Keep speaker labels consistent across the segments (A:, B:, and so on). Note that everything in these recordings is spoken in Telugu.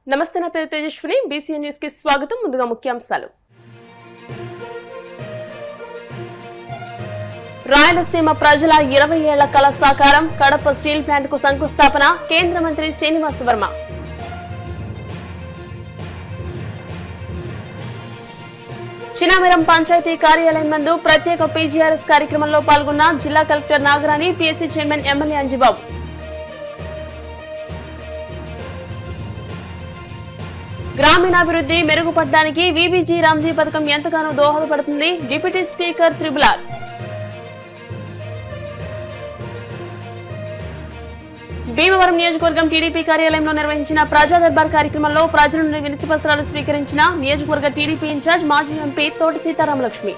A: నమస్తే, నా పేరు తేజస్విని. బీసీఎన్ న్యూస్ కి స్వాగతం. ముందుగా ముఖ్యాంశాలు. రాయలసీమ ప్రజల 20 ఏళ్ల కళ సాకారం. కడప స్టీల్ ప్లాంట్ కు శంకుస్థాపన. కేంద్ర మంత్రి శ్రీనివాస్ వర్మ. చినామిరం పంచాయతీ కార్యాలయం నందు ప్రత్యేక పీజీఆర్ఎస్ కార్యక్రమంలో పాల్గొన్న జిల్లా collector Nagarani, PSC chairman MLA Anjibabu. గ్రామీణాభివృద్ధి మెరుగుపడడానికి వీబీజీ రామ్జీ పథకం ఎంతగానో దోహదపడుతుంది. Deputy speaker త్రిబులార్. భీమవరం నియోజకవర్గం టీడీపీ కార్యాలయంలో నిర్వహించిన ప్రజా దర్బార్ కార్యక్రమంలో ప్రజల నుండి వినతి పత్రాలు స్వీకరించిన నియోజకవర్గ టీడీపీ ఇన్ఛార్జ్ మాజీ ఎంపీ తోటి సీతారామలక్ష్మి.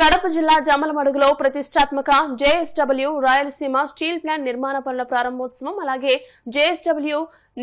A: కడప జిల్లా జమ్మలమడుగులో ప్రతిష్టాత్మక జేఎస్డబ్ల్యూ రాయలసీమ స్టీల్ ప్లాంట్ నిర్మాణ పనుల ప్రారంభోత్సవం, అలాగే JSW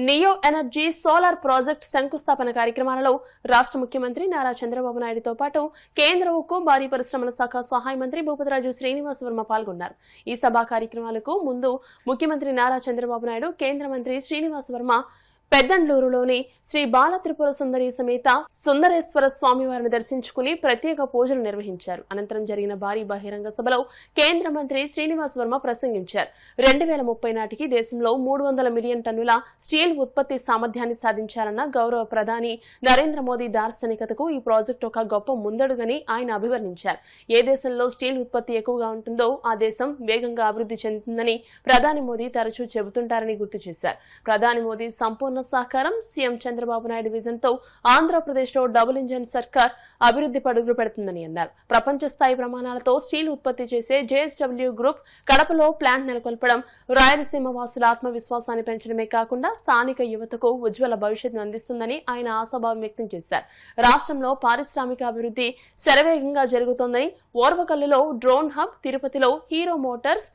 A: neo energy solar project శంకుస్థాపన కార్యక్రమాలలో రాష్ట్ర ముఖ్యమంత్రి నారా చంద్రబాబు నాయుడుతో పాటు కేంద్ర ఉక్కు భారీ పరిశ్రమల శాఖ సహాయ మంత్రి భూపతిరాజు శ్రీనివాస్ వర్మ పాల్గొన్నారు. ఈ సభా కార్యక్రమాలకు ముందు ముఖ్యమంత్రి నారా చంద్రబాబు నాయుడు, కేంద్ర మంత్రి శ్రీనివాస్ వర్మ పెద్దండ్లూరులోని శ్రీ బాల త్రిపుర సుందరి సమేత సుందరేశ్వర స్వామివారిని దర్శించుకుని ప్రత్యేక పూజలు నిర్వహించారు. అనంతరం జరిగిన భారీ బహిరంగ సభలో కేంద్ర మంత్రి శ్రీనివాస్ వర్మ ప్రసంగించారు. 2030 నాటికి దేశంలో 300 మిలియన్ టన్నుల స్టీల్ ఉత్పత్తి సామర్థ్యాన్ని సాధించాలన్న గౌరవ ప్రధాని నరేంద్ర మోదీ దార్శనికతకు ఈ ప్రాజెక్టు ఒక గొప్ప ముందడుగని ఆయన అభివర్ణించారు. ఏ దేశంలో స్టీల్ ఉత్పత్తి ఎక్కువగా ఉంటుందో ఆ దేశం వేగంగా అభివృద్ధి చెందుతుందని ప్రధాని మోదీ తరచూ చెబుతుంటారని గుర్తు చేశారు. ప్రధాని మోదీ సంపూర్ణ సహకారం, సీఎం చంద్రబాబు నాయుడు విజన్ తో ఆంధ్రప్రదేశ్ లో డబుల్ ఇంజన్ సర్కార్ అభివృద్ధి పరుగులు పెడుతుందని అన్నారు. ప్రపంచ స్థాయి ప్రమాణాలతో స్టీల్ ఉత్పత్తి చేసే జేఎస్డబ్ల్యూ గ్రూప్ కడపలో ప్లాంట్ నెలకొల్పడం రాయలసీమ వాసుల ఆత్మవిశ్వాసాన్ని పెంచడమే కాకుండా స్థానిక యువతకు ఉజ్వల భవిష్యత్తును అందిస్తుందని ఆయన ఆశాభావం వ్యక్తం చేశారు. రాష్ట్రంలో పారిశ్రామిక అభివృద్ధి శరవేగంగా జరుగుతోందని, ఓర్వకల్లులో డ్రోన్ హబ్, తిరుపతిలో హీరో మోటార్స్,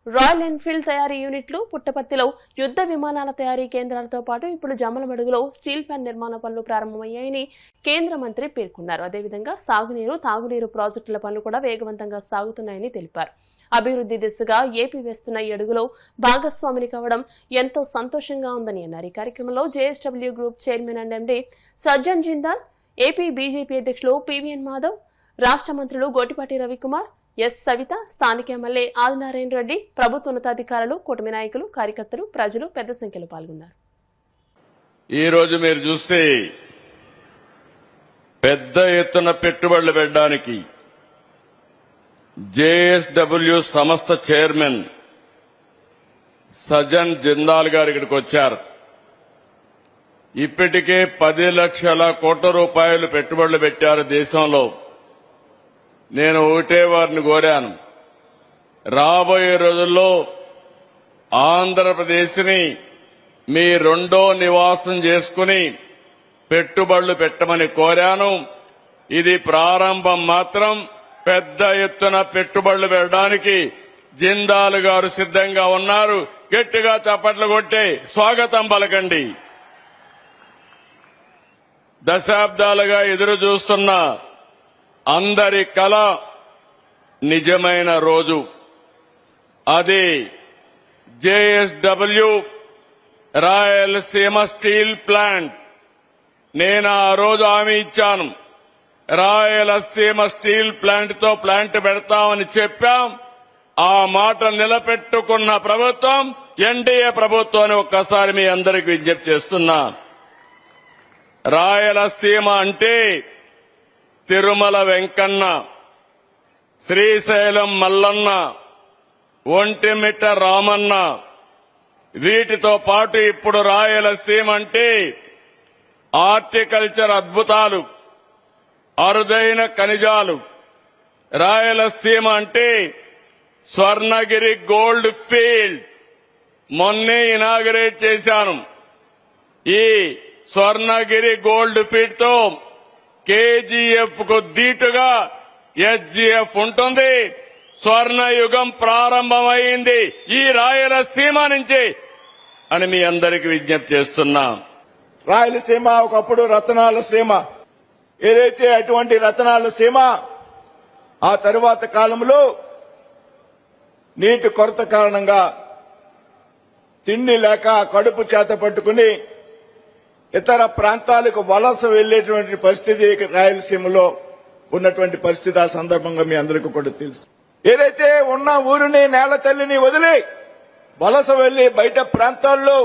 A: రాయల్ ఎన్ఫీల్డ్ తయారీ యూనిట్లు, పుట్టపర్తిలో యుద్ధ విమానాల తయారీ కేంద్రాలతో పాటు ఇప్పుడు జమ్మలమడుగులో స్టీల్ ప్లాంట్ నిర్మాణ పనులు ప్రారంభమయ్యాయని కేంద్ర మంత్రి పేర్కొన్నారు. అదేవిధంగా సాగునీరు, తాగునీరు ప్రాజెక్టుల పనులు కూడా వేగవంతంగా సాగుతున్నాయని తెలిపారు. అభివృద్ధి దిశగా ఏపీ వేస్తున్న ఈ అడుగులో భాగస్వామిని కావడం ఎంతో సంతోషంగా ఉందని అన్నారు. ఈ కార్యక్రమంలో JSW group chairman and MD Sajjan Jindal, AP BJP అధ్యక్షులు పీవీఎన్ మాధవ్, రాష్ట్ర మంత్రులు గోటిపాటి రవికుమార్, ఎస్ సవిత, స్థానిక ఎమ్మెల్యే ఆదినారాయణ రెడ్డి, ప్రభుత్వ ఉన్నతాధికారులు, కూటమి నాయకులు, కార్యకర్తలు, ప్రజలు పెద్ద సంఖ్యలో పాల్గొన్నారు.
B: ఈ రోజు మీరు చూస్తే పెద్ద ఎత్తున పెట్టుబడులు పెట్టడానికి జేఎస్డబ్ల్యూ సంస్థ చైర్మన్ సజ్జన్ జిందాల్ గారు ఇక్కడికి వచ్చారు. ఇప్పటికే 10 లక్షల కోట్ల రూపాయలు పెట్టుబడులు పెట్టారు దేశంలో. నేను ఒకటే వారిని కోరాను, రాబోయే రోజుల్లో ఆంధ్రప్రదేశ్ని మీ రెండో నివాసం చేసుకుని పెట్టుబడులు పెట్టమని కోరాను. ఇది ప్రారంభం మాత్రం. పెద్ద ఎత్తున పెట్టుబడులు పెట్టడానికి జిందాల్ గారు సిద్ధంగా ఉన్నారు. గట్టిగా చప్పట్లు కొట్టి స్వాగతం పలకండి. దశాబ్దాలుగా ఎదురు చూస్తున్న అందరి కల నిజమైన రోజు. అది జేఎస్డబ్ల్యూ రాయలసీమ స్టీల్ ప్లాంట్. నేను ఆ రోజు హామీ ఇచ్చాను, రాయలసీమ స్టీల్ ప్లాంట్ తో ప్లాంట్ పెడతామని చెప్పాం. ఆ మాట నిలబెట్టుకున్న ప్రభుత్వం ఎన్డీఏ ప్రభుత్వం అని ఒక్కసారి మీ అందరికీ విజ్ఞప్తి చేస్తున్నా. రాయలసీమ అంటే తిరుమల వెంకన్న, శ్రీశైలం మల్లన్న, ఒంటిమిట్ట రామన్న, వీటితో పాటు ఇప్పుడు రాయలసీమ అంటే హార్టికల్చర్ అద్భుతాలు, అరుదైన ఖనిజాలు. రాయలసీమ అంటే స్వర్ణగిరి గోల్డ్ ఫీల్డ్. మొన్నే ఇనాగరేట్ చేశాను. ఈ స్వర్ణగిరి గోల్డ్ ఫీల్డ్ తో కేజీఎఫ్ కు దీటుగా హెచ్జీఎఫ్ ఉంటుంది. స్వర్ణయుగం ప్రారంభమైంది ఈ రాయలసీమ నుంచి అని మీ అందరికీ విజ్ఞప్తి చేస్తున్నా.
C: రాయలసీమ ఒకప్పుడు రతనాల సీమ. ఏదైతే అటువంటి రతనాల సీమ ఆ తరువాత కాలంలో నీటి కొరత కారణంగా తిండి లేక కడుపు చేత పట్టుకుని ఇతర ప్రాంతాలకు వలస వెళ్లేటువంటి పరిస్థితి రాయలసీమలో ఉన్నటువంటి పరిస్థితి ఆ సందర్భంగా మీ అందరికీ కూడా తెలుసు. ఏదైతే ఉన్న ఊరిని నేల తల్లిని వదిలి వలస వెళ్లి బయట ప్రాంతాల్లో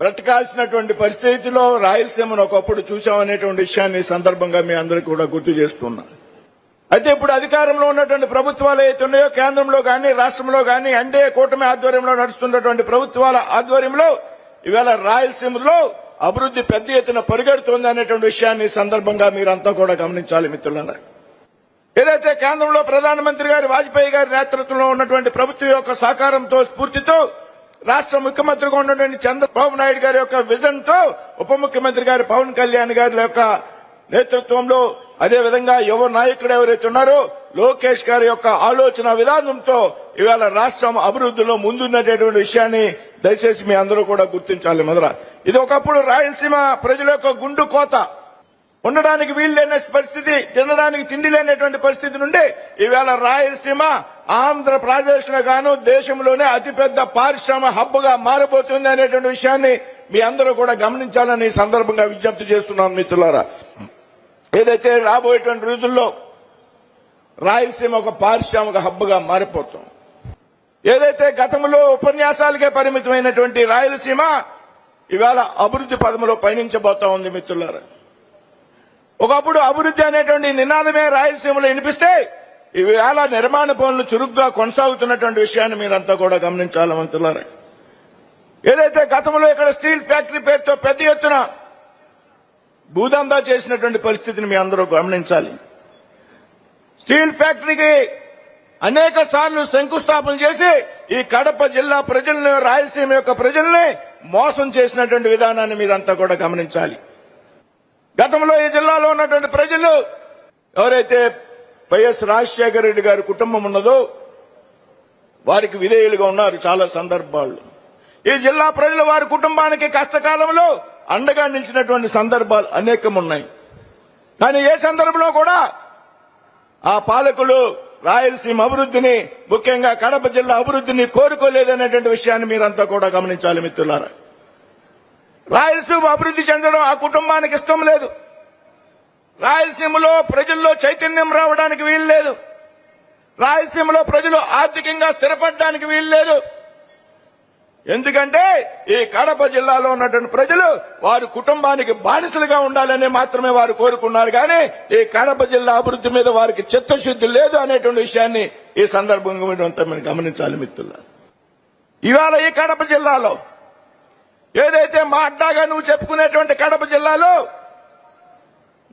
C: బ్రతకాల్సినటువంటి పరిస్థితిలో రాయలసీమను ఒకప్పుడు చూశామనేటువంటి విషయాన్ని ఈ సందర్భంగా మీ అందరికీ కూడా గుర్తు చేస్తున్నా. అయితే ఇప్పుడు అధికారంలో ఉన్నటువంటి ప్రభుత్వాలు ఏవైతే ఉన్నాయో కేంద్రంలో గాని రాష్ట్రంలో గాని ఎన్డీఏ కూటమి ఆధ్వర్యంలో నడుస్తున్నటువంటి ప్రభుత్వాల ఆధ్వర్యంలో ఇవాళ రాయలసీమలో అభివృద్ధి పెద్ద ఎత్తున పరిగెడుతోంది అనేటువంటి విషయాన్ని ఈ సందర్భంగా మీరంతా కూడా గమనించాలి మిత్రులారా. ఏదైతే కేంద్రంలో ప్రధానమంత్రి గారి వాజ్పేయి గారి నేతృత్వంలో ఉన్నటువంటి ప్రభుత్వం యొక్క సహకారంతో స్ఫూర్తితో రాష్ట్ర ముఖ్యమంత్రిగా ఉన్నటువంటి చంద్రబాబు నాయుడు గారి యొక్క విజన్ తో ఉప ముఖ్యమంత్రి గారి పవన్ కళ్యాణ్ గారి యొక్క నేతృత్వంలో అదేవిధంగా యువ నాయకుడు ఎవరైతే ఉన్నారో లోకేష్ గారి యొక్క ఆలోచన విధానంతో ఇవాళ రాష్ట్రం అభివృద్ధిలో ముందున్నటువంటి విషయాన్ని దయచేసి మీ అందరూ కూడా గుర్తించాలి. మొదల ఇది ఒకప్పుడు రాయలసీమ ప్రజల యొక్క గుండు కోత, ఉండడానికి వీలు లేని పరిస్థితి, తినడానికి తిండి లేనటువంటి పరిస్థితి నుండి ఈవేళ రాయలసీమ ఆంధ్రప్రదేశ్ లో గాను దేశంలోనే అతిపెద్ద పారిశ్రామిక హబ్ గా మారబోతుంది అనేటువంటి విషయాన్ని మీ అందరూ కూడా గమనించాలని ఈ సందర్భంగా విజ్ఞప్తి చేస్తున్నాం మిత్రులారా. ఏదైతే రాబోయేటువంటి రోజుల్లో రాయలసీమ ఒక పారిశ్రామిక హబ్ గా మారిపోతాం. ఏదైతే గతంలో ఉపన్యాసాలకే పరిమితమైనటువంటి రాయలసీమ ఇవాళ అభివృద్ధి పదంలో పయనించబోతా ఉంది మిత్రులారా. ఒకప్పుడు అభివృద్ధి అనేటువంటి నినాదమే రాయలసీమలో వినిపిస్తే ఇవాళ నిర్మాణ పనులు చురుగ్గా కొనసాగుతున్నటువంటి విషయాన్ని మీరంతా కూడా గమనించాలి మిత్రులారా. ఏదైతే గతంలో ఇక్కడ స్టీల్ ఫ్యాక్టరీ పేరుతో పెద్ద ఎత్తున భూదందా చేసినటువంటి పరిస్థితిని మీ అందరూ గమనించాలి. స్టీల్ ఫ్యాక్టరీకి అనేక సార్లు శంకుస్థాపన చేసి ఈ కడప జిల్లా ప్రజల్ని, రాయలసీమ యొక్క ప్రజల్ని మోసం చేసినటువంటి విధానాన్ని మీరంతా కూడా గమనించాలి. గతంలో ఈ జిల్లాలో ఉన్నటువంటి ప్రజలు ఎవరైతే వైఎస్ రాజశేఖర రెడ్డి గారి కుటుంబం ఉన్నదో వారికి విధేయులుగా ఉన్నారు. చాలా సందర్భాల్లో ఈ జిల్లా ప్రజలు వారి కుటుంబానికి కష్టకాలంలో అండగా నిలిచినటువంటి సందర్భాలు అనేకం ఉన్నాయి. కానీ ఏ సందర్భంలో కూడా ఆ పాలకులు రాయలసీమ అభివృద్ధిని, ముఖ్యంగా కడప జిల్లా అభివృద్ధిని కోరుకోలేదనేటువంటి విషయాన్ని మీరంతా కూడా గమనించాలి మిత్రులారా. రాయలసీమ అభివృద్ధి చెందడం ఆ కుటుంబానికి ఇష్టం లేదు. రాయలసీమలో ప్రజల్లో చైతన్యం రావడానికి వీలు లేదు. రాయలసీమలో ప్రజలు ఆర్థికంగా స్థిరపడడానికి వీలు లేదు. ఎందుకంటే ఈ కడప జిల్లాలో ఉన్నటువంటి ప్రజలు వారి కుటుంబానికి బానిసలుగా ఉండాలని మాత్రమే వారు కోరుకున్నారు. కానీ ఈ కడప జిల్లా అభివృద్ధి మీద వారికి చిత్తశుద్ధి లేదు అనేటువంటి విషయాన్ని ఈ సందర్భంగా మీరు గమనించాలి మిత్రులారా. ఇవాళ ఈ కడప జిల్లాలో ఏదైతే మా అడ్డాగా నువ్వు చెప్పుకునేటువంటి కడప జిల్లాలో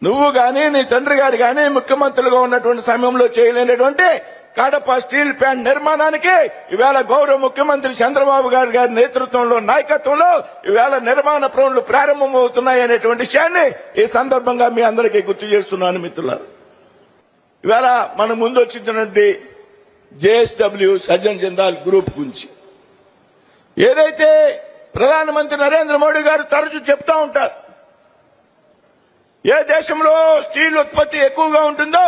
C: నువ్వు గాని నీ తండ్రి గారు గాని ముఖ్యమంత్రులుగా ఉన్నటువంటి సమయంలో చేయలేనటువంటి కడప స్టీల్ ప్లాంట్ నిర్మాణానికి ఇవాళ గౌరవ ముఖ్యమంత్రి చంద్రబాబు గారి నేతృత్వంలో, నాయకత్వంలో ఇవాళ నిర్మాణ పనులు ప్రారంభమవుతున్నాయి అనేటువంటి విషయాన్ని ఈ సందర్భంగా మీ అందరికీ గుర్తు చేస్తున్నాను మిత్రులారు. ఇవాళ మన ముందు వచ్చినటువంటి జేఎస్డబ్ల్యూ సజ్జన్ జిందాల్ గ్రూప్ గురించి ఏదైతే ప్రధానమంత్రి నరేంద్ర మోడీ గారు తరచూ చెప్తా ఉంటారు, ఏ దేశంలో స్టీల్ ఉత్పత్తి ఎక్కువగా ఉంటుందో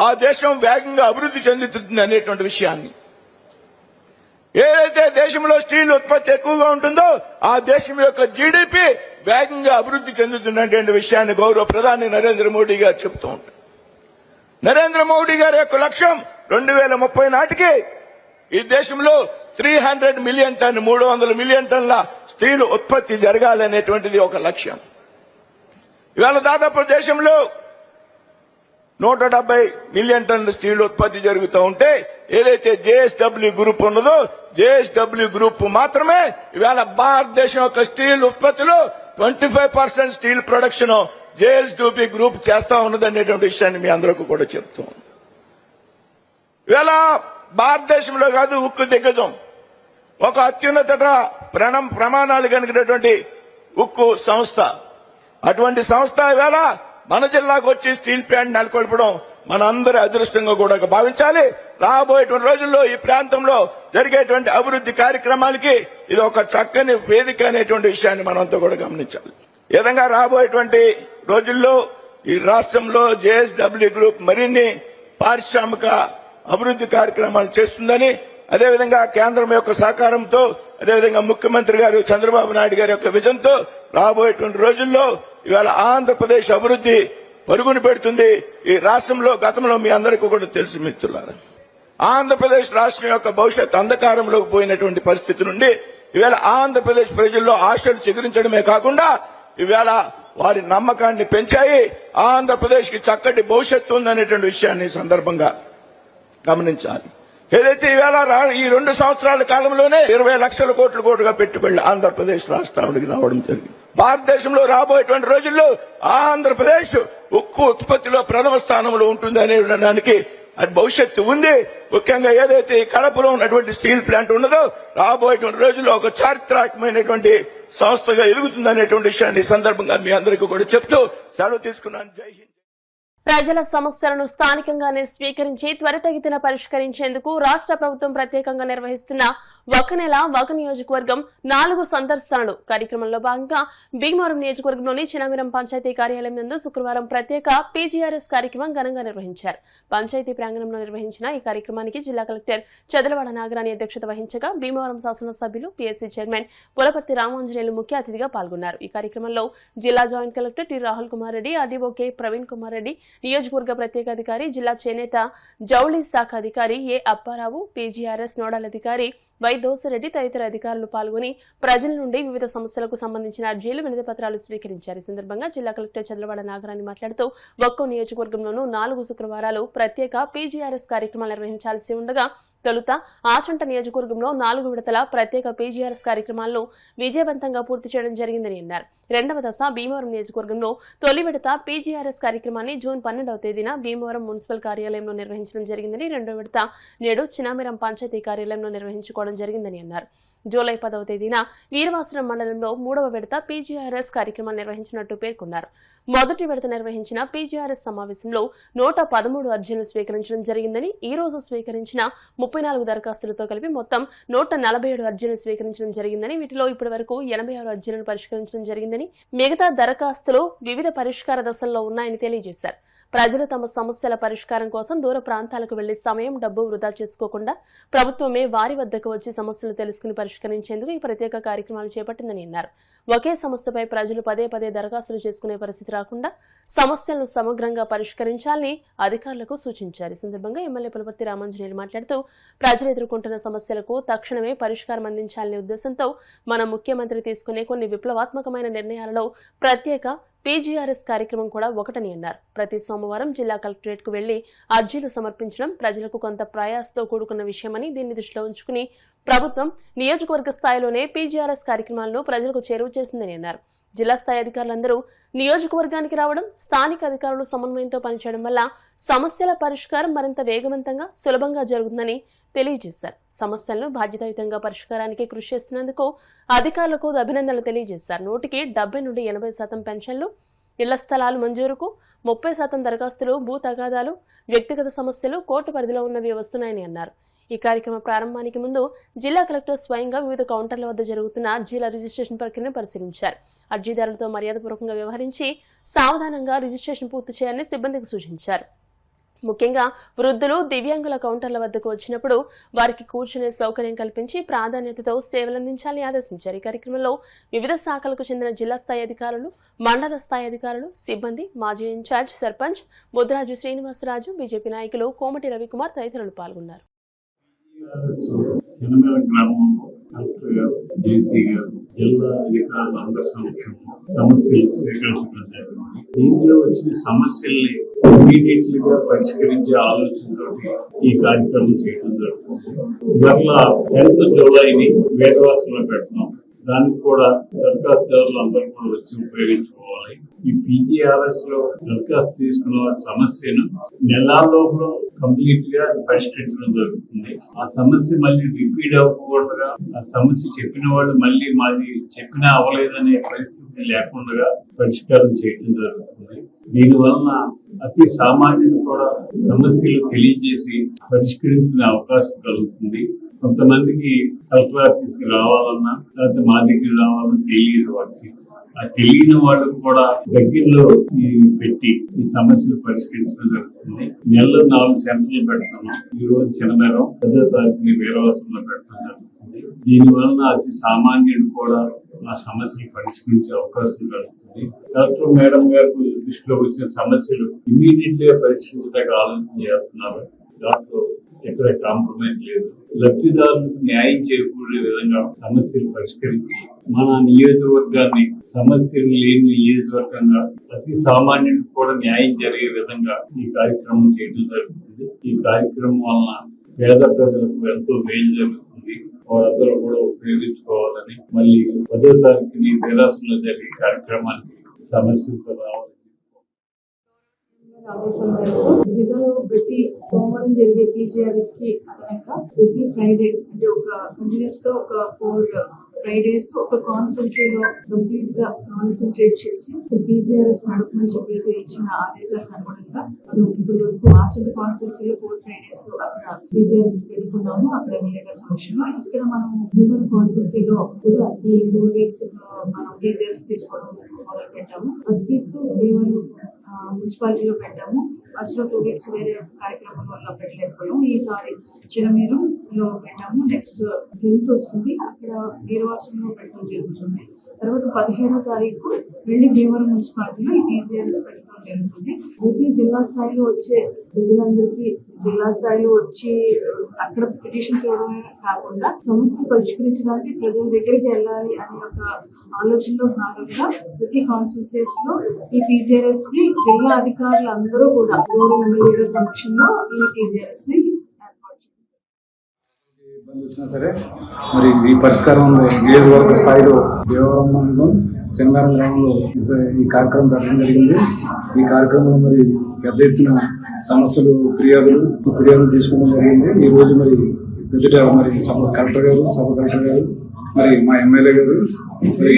C: ఆ దేశం వేగంగా అభివృద్ధి చెందుతుంది అనేటువంటి విషయాన్ని, ఏదైతే దేశంలో స్టీల్ ఉత్పత్తి ఎక్కువగా ఉంటుందో ఆ దేశం యొక్క జీడీపీ వేగంగా అభివృద్ధి చెందుతున్నటువంటి విషయాన్ని గౌరవ ప్రధాని నరేంద్ర మోడీ గారు చెప్తూ ఉంటారు. నరేంద్ర మోడీ గారి యొక్క లక్ష్యం 2030 నాటికి ఈ దేశంలో 300 మిలియన్ టన్ 300 మిలియన్ టన్ల స్టీల్ ఉత్పత్తి జరగాలనేటువంటిది ఒక లక్ష్యం. ఇవాళ దాదాపు దేశంలో 170 మిలియన్ టన్నుల స్టీల్ ఉత్పత్తి జరుగుతూ ఉంటే ఏదైతే జేఎస్డబ్ల్యూ గ్రూప్ ఉన్నదో జేఎస్డబ్ల్యూ గ్రూప్ మాత్రమే ఇవాళ భారతదేశం యొక్క స్టీల్ ఉత్పత్తిలో 25% స్టీల్ ప్రొడక్షన్ జేఎస్డబ్ల్యూ గ్రూప్ చేస్తా ఉన్నదనేటువంటి విషయాన్ని మీ అందరికీ కూడా చెప్తాం. ఇవాళ భారతదేశంలో కాదు ఉక్కు దిగ్గజం, ఒక అత్యున్నత ప్రమాణాలు కలిగినటువంటి ఉక్కు సంస్థ, అటువంటి సంస్థ ఇవాళ మన జిల్లాకు వచ్చి స్టీల్ ప్లాంట్ నెలకొల్పడం మన అందరి అదృష్టంగా కూడా భావించాలి. రాబోయేటువంటి రోజుల్లో ఈ ప్రాంతంలో జరిగేటువంటి అభివృద్ధి కార్యక్రమాలకి ఇది ఒక చక్కని వేదిక అనేటువంటి విషయాన్ని మనంతా కూడా గమనించాలి. ఈ విధంగా రాబోయేటువంటి రోజుల్లో ఈ రాష్ట్రంలో జేఎస్డబ్ల్యూ గ్రూప్ మరిన్ని పారిశ్రామిక అభివృద్ధి కార్యక్రమాలు చేస్తుందని అదేవిధంగా కేంద్రం యొక్క సహకారంతో, అదేవిధంగా ముఖ్యమంత్రి గారు చంద్రబాబు నాయుడు గారి యొక్క విజన్తో రాబోయేటువంటి రోజుల్లో ఇవాళ ఆంధ్రప్రదేశ్ అభివృద్ధి పరుగును పెడుతుంది. ఈ రాష్ట్రంలో గతంలో మీ అందరికీ కూడా తెలుసు మిత్రులారా, ఆంధ్రప్రదేశ్ రాష్ట్రం యొక్క భవిష్యత్ అంధకారంలోకి పోయినటువంటి పరిస్థితి నుండి ఇవాళ ఆంధ్రప్రదేశ్ ప్రజల్లో ఆశలు చిగురించడమే కాకుండా ఇవాళ వారి నమ్మకాన్ని పెంచాయి. ఆంధ్రప్రదేశ్ కి చక్కటి భవిష్యత్తు ఉందనేటువంటి విషయాన్ని సందర్భంగా గమనించాలి. ఏదైతే ఇవాళ ఈ 2 సంవత్సరాల కాలంలోనే 20 లక్షల కోట్లుగా పెట్టుబడులు ఆంధ్రప్రదేశ్ రాష్ట్రానికి రావడం జరిగింది. భారతదేశంలో రాబోయేటువంటి రోజుల్లో ఆంధ్రప్రదేశ్ ఉక్కు ఉత్పత్తిలో ప్రథమ స్థానంలో ఉంటుంది అనేదానికి అది భవిష్యత్తు ఉంది. ముఖ్యంగా ఏదైతే కడపలో ఉన్నటువంటి స్టీల్ ప్లాంట్ ఉన్నదో రాబోయేటువంటి రోజుల్లో ఒక చారిత్రాత్మకమైనటువంటి సంస్థగా ఎదుగుతుందనేటువంటి విషయాన్ని ఈ సందర్భంగా మీ అందరికీ కూడా చెప్తూ సెలవు తీసుకున్నాను. జై హింద్.
A: ప్రజల సమస్యలను స్థానికంగానే స్వీకరించి త్వరితగతిన పరిష్కరించేందుకు రాష్ట్ర ప్రభుత్వం ప్రత్యేకంగా నిర్వహిస్తున్న ఒక నెల ఒక నియోజకవర్గం 4 సందర్శనలు కార్యక్రమంలో భాగంగా భీమవరం నియోజకవర్గంలోని చినమిరం పంచాయతీ కార్యాలయం నందు శుక్రవారం ప్రత్యేక పీజీఆర్ఎస్ కార్యక్రమం ఘనంగా నిర్వహించారు. పంచాయతీ ప్రాంగణంలో నిర్వహించిన ఈ కార్యక్రమానికి జిల్లా కలెక్టర్ చదలవాడ నాగరాణి అధ్యక్షత వహించగా భీమవరం శాసనసభ్యులు పీఎస్సీ చైర్మన్ పులపర్తి రామాంజనేయులు ముఖ్య అతిథిగా పాల్గొన్నారు. ఈ కార్యక్రమంలో జిల్లా joint collector T Rahul Kumar Reddy, RDO K Praveen Kumar Reddy, నియోజకవర్గ ప్రత్యేక అధికారి, జిల్లా చేనేత జౌళి శాఖ అధికారి ఏ అప్పారావు, పీజీఆర్ఎస్ నోడల్ అధికారి వై దోసరెడ్డి తదితర అధికారులు పాల్గొని ప్రజల నుండి వివిధ సమస్యలకు సంబంధించిన అర్జీలు, వినతి పత్రాలు స్వీకరించారు. ఈ సందర్భంగా జిల్లా కలెక్టర్ చంద్రవాడ నాగరాణి మాట్లాడుతూ ఒక్కో నియోజకవర్గంలోనూ 4 శుక్రవారాలు ప్రత్యేక పీజీఆర్ఎస్ కార్యక్రమాలు నిర్వహించాల్సి ఉండగా తొలుత ఆచంట నియోజకవర్గంలో 4 విడతల ప్రత్యేక పీజీఆర్ఎస్ కార్యక్రమాలను విజయవంతంగా పూర్తి చేయడం జరిగిందని అన్నారు. 2వ దశ భీమవరం నియోజకవర్గంలో తొలి విడత పీజీఆర్ఎస్ కార్యక్రమాన్ని జూన్ 12వ తేదీన భీమవరం మున్సిపల్ కార్యాలయంలో నిర్వహించడం జరిగిందని, 2వ విడత నేడు చినమిరం పంచాయతీ కార్యాలయంలో నిర్వహించుకోవడం జరిగిందని అన్నారు. జూలై 10వ తేదీన వీరవాసరం మండలంలో 3వ విడత పీజీఆర్ఎస్ కార్యక్రమాలు నిర్వహించినట్టు పేర్కొన్నారు. మొదటి విడత నిర్వహించిన పీజీఆర్ఎస్ సమావేశంలో 113 అర్జీలు స్వీకరించడం జరిగిందని, ఈ రోజు స్వీకరించిన 34 దరఖాస్తులతో కలిపి మొత్తం 147 అర్జీలు స్వీకరించడం జరిగిందని, వీటిలో ఇప్పటి వరకు 86 అర్జీలను పరిష్కరించడం జరిగిందని, మిగతా దరఖాస్తులు వివిధ పరిష్కార దశల్లో ఉన్నాయని తెలియజేశారు. ప్రజలు తమ సమస్యల పరిష్కారం కోసం దూర ప్రాంతాలకు వెళ్లి సమయం, డబ్బు వృధా చేసుకోకుండా ప్రభుత్వమే వారి వద్దకు వచ్చి సమస్యలు తెలుసుకుని పరిష్కరించేందుకు ఈ ప్రత్యేక కార్యక్రమాలు చేపట్టిందని అన్నారు. ఒకే సమస్యపై ప్రజలు పదే దరఖాస్తులు చేసుకునే పరిస్థితి రాకుండా సమస్యలను సమగ్రంగా పరిష్కరించాలని అధికారులకు సూచించారు. ఈ సందర్భంగా ఎమ్మెల్యే పులపర్తి రామాంజనేయులు మాట్లాడుతూ ప్రజలు ఎదుర్కొంటున్న సమస్యలకు తక్షణమే పరిష్కారం అందించాలనే ఉద్దేశంతో మన ముఖ్యమంత్రి తీసుకునే కొన్ని విప్లవాత్మకమైన నిర్ణయాలలో ప్రత్యేక పీజీఆర్ఎస్ కార్యక్రమం కూడా ఒకటని అన్నారు. ప్రతి సోమవారం జిల్లా కలెక్టరేట్ కు వెళ్లి అర్జీలు సమర్పించడం ప్రజలకు కొంత ప్రయాసతో కూడుకున్న విషయమని, దీన్ని దృష్టిలో ఉంచుకుని ప్రభుత్వం నియోజకవర్గ స్థాయిలోనే పీజీఆర్ఎస్ కార్యక్రమాలను ప్రజలకు చేరువ చేసిందని అన్నారు. జిల్లా స్థాయి అధికారులందరూ నియోజకవర్గానికి రావడం, స్థానిక అధికారులు సమన్వయంతో పనిచేయడం వల్ల సమస్యల పరిష్కారం మరింత వేగవంతంగా, సులభంగా జరుగుతుందని తెలియజేశారు. సమస్యలను బాధ్యతాయుతంగా పరిష్కారానికి కృషి చేస్తున్నందుకు అధికారులకు అభినందనలు తెలియజేశారు. 100కి 70 నుండి 80% పెన్షన్లు, ఇళ్ల స్థలాలు మంజూరుకు 30% దరఖాస్తులు, భూ తగాదాలు, వ్యక్తిగత సమస్యలు కోర్టు పరిధిలో ఉన్నవి వస్తున్నాయని అన్నారు. ఈ కార్యక్రమ ప్రారంభానికి ముందు జిల్లా కలెక్టర్ స్వయంగా వివిధ కౌంటర్ల వద్ద జరుగుతున్న అర్జీల రిజిస్ట్రేషన్ ప్రక్రియను పరిశీలించారు. అర్జీదారులతో మర్యాదపూర్వకంగా వ్యవహరించి సావధానంగా రిజిస్ట్రేషన్ పూర్తి చేయాలని సిబ్బందికి సూచించారు. ముఖ్యంగా వృద్ధులు, దివ్యాంగుల కౌంటర్ల వద్దకు వచ్చినప్పుడు వారికి కూర్చునే సౌకర్యం కల్పించి ప్రాధాన్యతతో సేవలందించాలని ఆదేశించారు. ఈ కార్యక్రమంలో వివిధ శాఖలకు చెందిన జిల్లా స్థాయి అధికారులు, మండల స్థాయి అధికారులు, సిబ్బంది, మాజీ ఇన్ఛార్జ్ సర్పంచ్ బుద్రాజు శ్రీనివాసరాజు, బీజేపీ నాయకులు కోమటి రవికుమార్ తదితరులు పాల్గొన్నారు.
D: కలెక్టర్ గారు, జేసీ గారు, జిల్లా అధికారులు అందరి సమక్షంలో సమస్యలు స్వీకరించడం జరిగింది. దీంట్లో వచ్చిన సమస్యల్ని ఇమీడియట్లీగా పరిష్కరించే ఆలోచనతో ఈ కార్యక్రమం చేయడం జరుగుతుంది. ఇవాళ 10th జూలైని వేదవాసంలో పెడతాం. దానికి కూడా దరఖాస్తుదారులు అందరూ కూడా వచ్చి ఉపయోగించుకోవాలి. ఈ పీజీఆర్ఎస్ లో దరఖాస్తు తీసుకున్న వారి సమస్యను నెలలోపు కంప్లీట్ గా పరిష్కరించడం జరుగుతుంది. ఆ సమస్య మళ్ళీ రిపీట్ అవ్వకుండా, ఆ సమస్య చెప్పిన వాళ్ళు మళ్ళీ మాది చెప్పినా అవ్వలేదనే పరిస్థితి లేకుండా పరిష్కారం చేయడం జరుగుతుంది. దీనివలన అతి సామాన్యుడు కూడా సమస్యలు తెలియజేసి పరిష్కరించుకునే అవకాశం కలుగుతుంది. కొంతమందికి కలెక్టర్ ఆఫీస్కి రావాలన్నా లేకపోతే మా దగ్గర రావాలన్నా తెలియదు వాటికి. ఆ తెలియని వాళ్ళు కూడా దగ్గరలో పెట్టి ఈ సమస్యలు పరిష్కరించడం జరుగుతుంది. నెలలో 4 సెంటర్లు పెడుతున్నాం. ఈ రోజు చిన్నమేరం 10వ తారీఖుని వీరవాసంలో పెట్టడం జరుగుతుంది. దీని వలన అతి సామాన్యుడు కూడా ఆ సమస్యలు పరిష్కరించే అవకాశం కలుగుతుంది. కలెక్టర్ మేడం గారు దృష్టిలో వచ్చిన సమస్యలు ఇమీడియట్ గా పరిష్కరించడానికి ఆలోచన చేస్తున్నారు. దాంట్లో ఎక్కడ కాంప్రమైజ్ లేదు. లబ్ధిదారులకు న్యాయం చేకూరే విధంగా సమస్యలు పరిష్కరించి మన నియోజకవర్గాన్ని సమస్యలు లేని నియోజకవర్గంగా అతి సామాన్యుడికి కూడా న్యాయం జరిగే విధంగా ఈ కార్యక్రమం చేయడం జరుగుతుంది. ఈ కార్యక్రమం వలన పేద ప్రజలకు ఎంతో మేలు జరుగుతుంది. వాళ్ళందరూ కూడా ఉపయోగించుకోవాలని మళ్ళీ 10వ తారీఖుని వీరాసంలో జరిగే కార్యక్రమానికి సమస్యలతో రావాలి.
E: ఆదేశాల మేరకు జిల్లాలో ప్రతి సోమవారం జరిగే PGRS కి అదనంగా ప్రతి ఫ్రైడే అంటే ఒక కంటిన్యూస్ గా ఒక 4 ఫ్రైడేస్ ఒక కాన్సెన్సీలో కంప్లీట్ గా కాన్సన్ట్రేట్ చేసి PGRS నడపమని చెప్పేసి ఇచ్చిన ఆదేశాలకు అనుగుణంగా మనం ఇప్పటి వరకు ఆర్చండ్ కాన్సెన్సీలో 4 ఫ్రైడేస్ అక్కడ PGRS పెట్టుకున్నాము. అక్కడ ఎమ్మెల్యే గారి సమక్షంలో ఇక్కడ మనం హ్యూమన్ కాన్సెన్సీలో కూడా ఈ 4 వీక్స్ మనం PGRS తీసుకోవడం మొదలు పెట్టాము. ఫస్ట్ వీక్ భీమవరం మున్సిపాలిటీలో పెట్టాము. మధ్యలో 2 వీక్స్ వేరే కార్యక్రమం వల్ల పెట్టలేకపోయాము. ఈసారి చిరమేరంలో పెట్టాము. నెక్స్ట్ 10th వస్తుంది, అక్కడ వీరవాసంలో పెట్టడం జరుగుతుంది. తర్వాత 17వ తారీఖు వెళ్ళి భీమవరం మున్సిపాలిటీలో ఈ PGRS పెట్టడం జరుగుతుంది. అయితే జిల్లా స్థాయిలో వచ్చే ప్రజలందరికీ జిల్లా స్థాయిలో వచ్చి అక్కడ పిటిషన్స్ ఇవ్వడమే కాకుండా సమస్యలు పరిష్కరించడానికి ప్రజల దగ్గరికి వెళ్ళాలి అనే ఒక ఆలోచనలో భాగంగా ప్రతి కాన్స్టిట్యూయెన్సీస్ లో ఈ PGRS ని జిల్లా అధికారులు అందరూ కూడా గౌరవ ఎమ్మెల్యే గారి సమక్షంలో ఈ PGRS ని ఏర్పాటు
F: వచ్చినా సరే మరి ఈ పరిష్కారం నియోజకవర్గ స్థాయిలో భీమవరం మండలం శనివారం గ్రామంలో ఈ కార్యక్రమం పెట్టడం జరిగింది. ఈ కార్యక్రమంలో మరి పెద్ద ఎత్తున సమస్యలు ఫిర్యాదులు తీసుకోవడం జరిగింది. ఈ రోజు మరి ఎదుట మరి కలెక్టర్ గారు మరి మా ఎమ్మెల్యే గారు మరి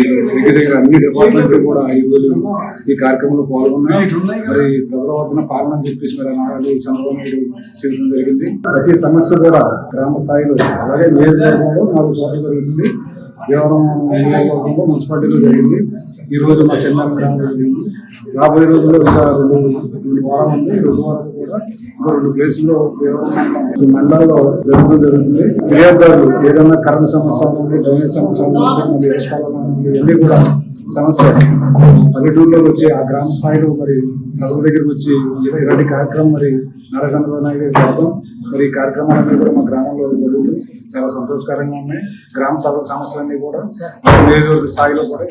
F: దగ్గర అన్ని డిపార్ట్మెంట్లు కూడా ఈ రోజు ఈ కార్యక్రమంలో పాల్గొన్నాయి. మరి ప్రజల వద్దన పాలన చెప్పేసి మరి నాడు చంద్రబాబు చేయడం జరిగింది. ప్రతి సమస్య కూడా గ్రామ స్థాయిలో అలాగే నియోజకవర్గంలో 4 చోట్ల జరుగుతుంది. భీమవరం నియోజకవర్గంలో మున్సిపాలిటీలో జరిగింది. ఈ రోజు మా శనివారం గ్రామంలో జరిగింది. రాబోయే రోజుల్లో ఇంకా 2 వారాలు ఉంది. 2 వారాలు కూడా ఇంకా 2 ప్లేసుల్లో మండలాల్లో జరగడం జరుగుతుంది. ఫిర్యాదుదారులు ఏదైనా కరెంట్ సమస్య ఉంది, డ్రైనేజ్ సమస్య ఉంది, ఇవన్నీ కూడా సమస్య పల్లెటూరులో వచ్చి ఆ గ్రామ స్థాయిలో మరి ప్రజల దగ్గరికి వచ్చి ఇలాంటి కార్యక్రమం మరి నారా చంద్రబాబు నాయుడు పెడతాం. మరి ఈ కార్యక్రమాలన్నీ కూడా మా గ్రామంలో జరుగుతుంది. చాలా సంతోషకరంగా ఉన్నాయి. గ్రామ ప్రజల సమస్యలన్నీ కూడా నియోజకవర్గ స్థాయిలో కూడా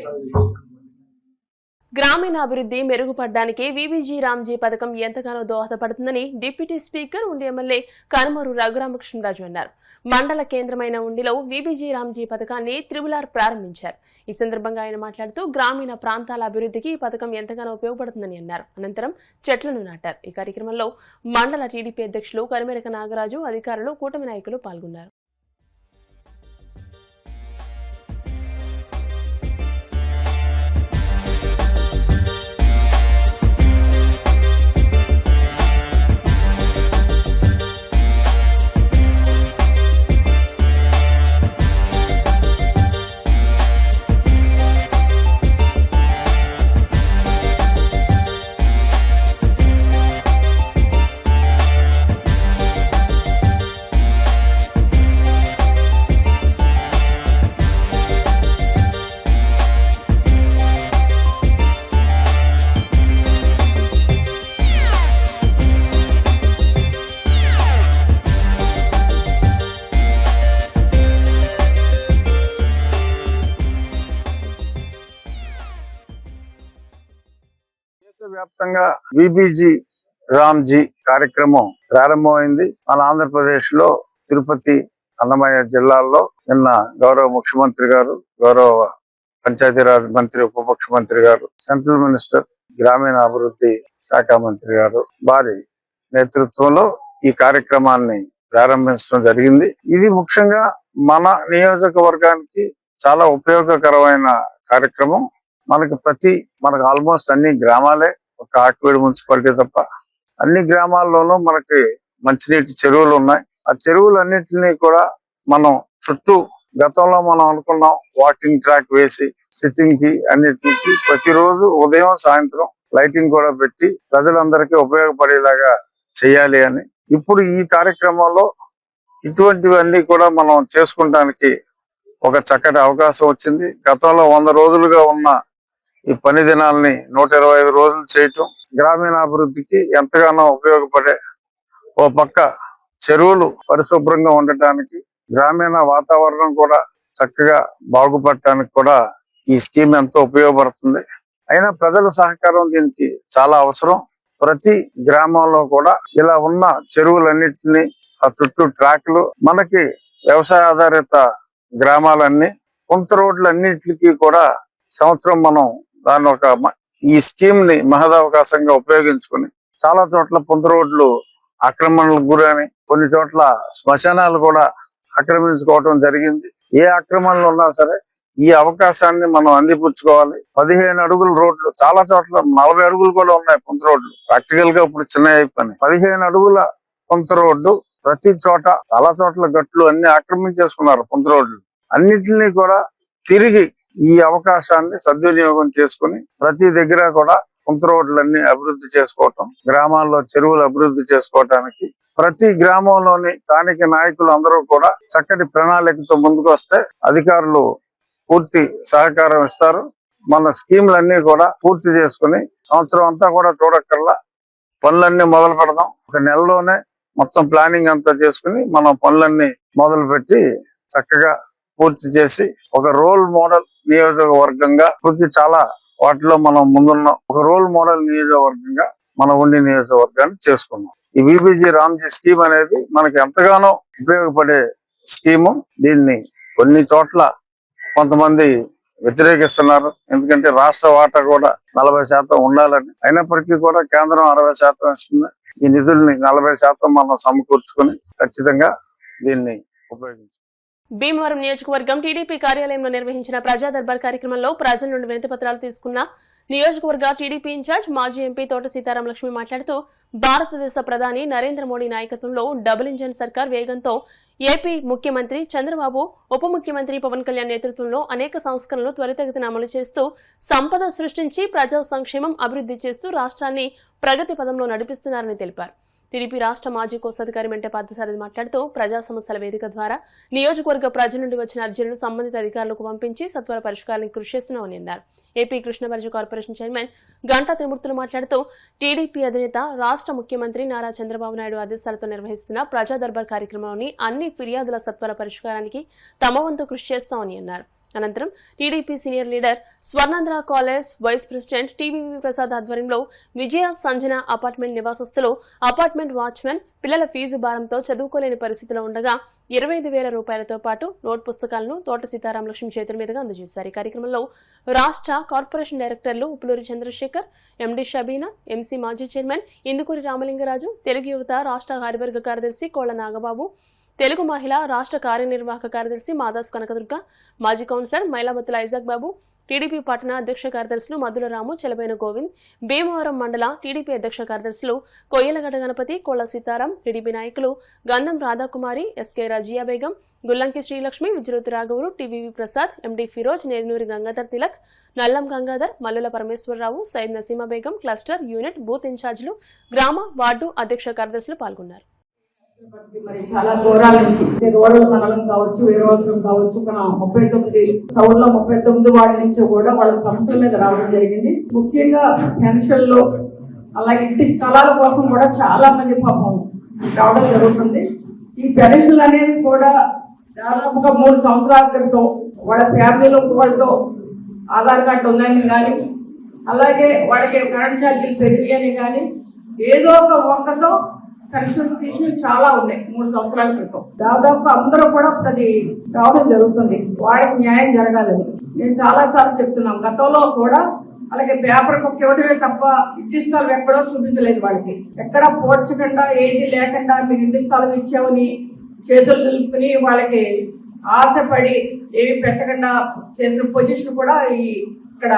A: గ్రామీణాభివృద్ధి మెరుగుపడడానికి విబిజి రామ్జీ పథకం ఎంతగానో దోహదపడుతుందని డిప్యూటీ స్పీకర్ ఉండి ఎమ్మెల్యే కనుమూరు రఘురామకృష్ణరాజు అన్నారు. మండల కేంద్రమైన ఉండిలో విబిజి రామ్జీ పథకాన్ని త్రిబులార్ ప్రారంభించారు. ఈ సందర్భంగా ఆయన మాట్లాడుతూ గ్రామీణ ప్రాంతాల అభివృద్ధికి ఈ పథకం ఎంతగానో ఉపయోగపడుతుందని అన్నారు. అనంతరం చెట్లను నాటారు. ఈ కార్యక్రమంలో మండల టీడీపీ అధ్యక్షులు కరిమెరక నాగరాజు, అధికారులు, కూటమి నాయకులు పాల్గొన్నారు.
G: వ్యాప్తంగా విబిజి రామ్జీ కార్యక్రమం ప్రారంభమైంది. మన ఆంధ్రప్రదేశ్ లో తిరుపతి, అన్నమయ్య జిల్లాల్లో నిన్న గౌరవ ముఖ్యమంత్రి గారు, గౌరవ పంచాయతీరాజ్ మంత్రి, ఉప ముఖ్యమంత్రి గారు, సెంట్రల్ మినిస్టర్, గ్రామీణ అభివృద్ధి శాఖ మంత్రి గారు వారి నేతృత్వంలో ఈ కార్యక్రమాన్ని ప్రారంభించడం జరిగింది. ఇది ముఖ్యంగా మన నియోజకవర్గానికి చాలా ఉపయోగకరమైన కార్యక్రమం. మనకు ఆల్మోస్ట్ అన్ని గ్రామాలే, ఒక ఆక్వేడ్ మున్సిపాలిటీ తప్ప అన్ని గ్రామాల్లోనూ మనకి మంచినీటి చెరువులు ఉన్నాయి. ఆ చెరువులన్నింటినీ కూడా మనం చుట్టూ గతంలో మనం అనుకున్నాం వాకింగ్ ట్రాక్ వేసి సిట్టింగ్ కి అన్నిటికి ప్రతిరోజు ఉదయం సాయంత్రం లైటింగ్ కూడా పెట్టి ప్రజలందరికీ ఉపయోగపడేలాగా చేయాలి అని. ఇప్పుడు ఈ కార్యక్రమంలో ఇటువంటివన్నీ కూడా మనం చేసుకుంటానికి ఒక చక్కటి అవకాశం వచ్చింది. గతంలో 100 రోజులుగా ఉన్న ఈ పని దినాల్ని 125 రోజులు చేయటం గ్రామీణాభివృద్ధికి ఎంతగానో ఉపయోగపడే, ఓ పక్క చెరువులు పరిశుభ్రంగా ఉండటానికి, గ్రామీణ వాతావరణం కూడా చక్కగా బాగుపడటానికి కూడా ఈ స్కీమ్ ఎంతో ఉపయోగపడుతుంది. అయినా ప్రజల సహకారం దీనికి చాలా అవసరం. ప్రతి గ్రామంలో కూడా ఇలా ఉన్న చెరువులన్నిటిని, ఆ చుట్టూ ట్రాక్లు, మనకి వ్యవసాయ ఆధారిత గ్రామాలన్నీ, కొంత రోడ్లన్నిటికీ కూడా సంవత్సరం మనం దాన్ని ఈ స్కీమ్ ని మహదవకాశంగా ఉపయోగించుకుని చాలా చోట్ల పొంత రోడ్లు ఆక్రమణలకు గురని, కొన్ని చోట్ల శ్మశానాలు కూడా ఆక్రమించుకోవడం జరిగింది. ఏ ఆక్రమణలు ఉన్నా సరే ఈ అవకాశాన్ని మనం అందిపుచ్చుకోవాలి. 15 అడుగుల రోడ్లు, చాలా చోట్ల 40 అడుగులు కూడా ఉన్నాయి పొంత రోడ్లు. ప్రాక్టికల్ గా ఇప్పుడు చిన్న అయిపోయినాయి. 15 అడుగుల పొంత రోడ్డు ప్రతి చోట, చాలా చోట్ల గట్లు అన్ని ఆక్రమించేసుకున్నారు పొంత రోడ్లు. అన్నిటినీ కూడా తిరిగి ఈ అవకాశాన్ని సద్వినియోగం చేసుకుని ప్రతి దగ్గర కూడా పొంత రోడ్లన్నీ అభివృద్ధి చేసుకోవటం, గ్రామాల్లో చెరువులు అభివృద్ధి చేసుకోవటానికి ప్రతి గ్రామంలోని స్థానిక నాయకులు అందరూ కూడా చక్కటి ప్రణాళికతో ముందుకు వస్తే అధికారులు పూర్తి సహకారం ఇస్తారు. మన స్కీములన్నీ కూడా పూర్తి చేసుకుని సంవత్సరం అంతా కూడా చూడక్కర్లా, పనులన్నీ మొదలు పెడదాం. ఒక నెలలోనే మొత్తం ప్లానింగ్ అంతా చేసుకుని మనం పనులన్నీ మొదలు పెట్టి చక్కగా పూర్తి చేసి ఒక రోల్ మోడల్ నియోజకవర్గంగా, ఇప్పటికీ చాలా వాటిలో మనం ముందున్నాం, ఒక రోల్ మోడల్ నియోజకవర్గంగా మన ఉండి నియోజకవర్గాన్ని చేసుకున్నాం. ఈ బీబీజీ రామ్జీ స్కీమ్ అనేది మనకి ఎంతగానో ఉపయోగపడే స్కీము. దీన్ని కొన్ని చోట్ల కొంతమంది వ్యతిరేకిస్తున్నారు, ఎందుకంటే రాష్ట్ర వాటా కూడా 40% ఉండాలని. అయినప్పటికీ కూడా కేంద్రం 60% ఇస్తుంది. ఈ నిధుల్ని 40% మనం సమకూర్చుకుని ఖచ్చితంగా దీన్ని ఉపయోగించాలి.
A: భీమవరం నియోజకవర్గం టీడీపీ కార్యాలయంలో నిర్వహించిన ప్రజా దర్బార్ కార్యక్రమంలో ప్రజల నుండి వినతి పత్రాలు తీసుకున్న నియోజకవర్గ టీడీపీ ఇన్ఛార్జ్ మాజీ ఎంపీ తోట సీతారాం లక్ష్మి మాట్లాడుతూ, భారతదేశ ప్రధాని నరేంద్ర మోడీ నాయకత్వంలో డబుల్ ఇంజన్ సర్కార్ వేగంతో ఏపీ ముఖ్యమంత్రి చంద్రబాబు, ఉప ముఖ్యమంత్రి పవన్ కళ్యాణ్ నేతృత్వంలో అనేక సంస్కరణలు త్వరితగతిన అమలు చేస్తూ సంపద సృష్టించి ప్రజా సంక్షేమం అభివృద్ధి చేస్తూ రాష్ట్రాన్ని ప్రగతి పదంలో నడిపిస్తున్నారని తెలిపారు. టీడీపీ రాష్ట్ర మాజీ కోశాధికారి మెంటే పార్థసారథి మాట్లాడుతూ, ప్రజా సమస్యల వేదిక ద్వారా నియోజకవర్గ ప్రజల నుండి వచ్చిన అర్జీలను సంబంధిత అధికారులకు పంపించి సత్వర పరిష్కారానికి కృషి చేస్తున్నామని అన్నారు. ఏపీ కృష్ణబర్జు కార్పొరేషన్ చైర్మన్ గంటా త్రిమూర్తులు మాట్లాడుతూ, టీడీపీ అధినేత రాష్ట్ర ముఖ్యమంత్రి నారా చంద్రబాబు నాయుడు ఆదేశాలతో నిర్వహిస్తున్న ప్రజా దర్బార్ కార్యక్రమంలోని అన్ని ఫిర్యాదుల సత్వర పరిష్కారానికి తమ వంతు కృషి చేస్తామని అన్నారు. అనంతరం TDP senior leader Swarnandhra college vice president TVV Prasad ఆధ్వర్యంలో విజయ సంజన అపార్ట్మెంట్ నివాసస్తులు, అపార్ట్మెంట్ వాచ్మెన్ పిల్లల ఫీజు భారంతో చదువుకోలేని పరిస్థితిలో ఉండగా 25,000 రూపాయలతో పాటు నోట్ పుస్తకాలను తోట సీతారాం లక్ష్మి చేతుల మీదుగా అందజేశారు. ఈ కార్యక్రమంలో రాష్ట్ర కార్పొరేషన్ డైరెక్టర్లు ఉప్పులూరి చంద్రశేఖర్, ఎండి షబీనా, ఎంసీ మాజీ చైర్మన్ ఇందుకూరి రామలింగరాజు, తెలుగు యువత రాష్ట్ర కార్యవర్గ కార్యదర్శి కోళ్ల నాగబాబు, తెలుగు మహిళ రాష్ట్ర కార్యనిర్వాహక కార్యదర్శి మాదాసు కనకదుర్గ, మాజీ కౌన్సిలర్ మైలాబత్తుల ఐజాక్ బాబు, టీడీపీ పట్టణ అధ్యక్ష కార్యదర్శులు మధుల రాము, చెలబైన గోవింద్, భీమవరం మండల టీడీపీ అధ్యక్ష కార్యదర్శులు కొయ్యలగడ్డ గణపతి, కోళ్ల సీతారాం, టీడీపీ నాయకులు గంధం రాధాకుమారి, ఎస్కే రజియా బేగం, గుల్లంకి శ్రీలక్ష్మి, విజృతి రాఘవులు, TVV Prasad, MD Firoz, Nerunuri Gangadhar Tilak, Nallam Gangadhar, Mallula Parameswararao, Syed Nasima Begum, cluster unit booth ఇన్ఛార్జీలు, గ్రామ వార్డు అధ్యక్ష కార్యదర్శులు పాల్గొన్నారు.
E: మరి చాలా దూరాల నుంచి రూరల్ మండలం కావచ్చు, వీరవసరం కావచ్చు, మన 39 టౌన్ లో 39 వార్డు నుంచి కూడా వాళ్ళ సమస్యల మీద రావడం జరిగింది. ముఖ్యంగా పెన్షన్లు, అలాగే ఇంటి స్థలాల కోసం కూడా చాలా మంది పాపం రావడం జరుగుతుంది. ఈ పెన్షన్లు అనేవి కూడా దాదాపుగా 3 సంవత్సరాల క్రితం వాళ్ళ ఫ్యామిలీలో వాళ్ళతో ఆధార్ కార్డు ఉందని కానీ, అలాగే వాళ్ళకి కరెంట్ ఛార్జీలు పెరిగాయని కానీ, ఏదో ఒక వంకతో పెన్షన్ తీసుకుని చాలా ఉన్నాయి. 3 సంవత్సరాల క్రితం దాదాపు అందరూ కూడా అది రావడం జరుగుతుంది. వాళ్ళకి న్యాయం జరగాలని నేను చాలా సార్లు చెప్తున్నాను. గతంలో కూడా అలాగే పేపర్ బుక్ ఇవ్వడమే తప్ప ఇంటి స్థలం ఎక్కడో చూపించలేదు. వాళ్ళకి ఎక్కడ పోడ్చకుండా, ఏది లేకుండా మీరు ఇంటి స్థలం ఇచ్చామని చేతులు దులుపుకుని వాళ్ళకి ఆశపడి ఏమి పెట్టకుండా చేసిన పొజిషన్ కూడా ఇక్కడ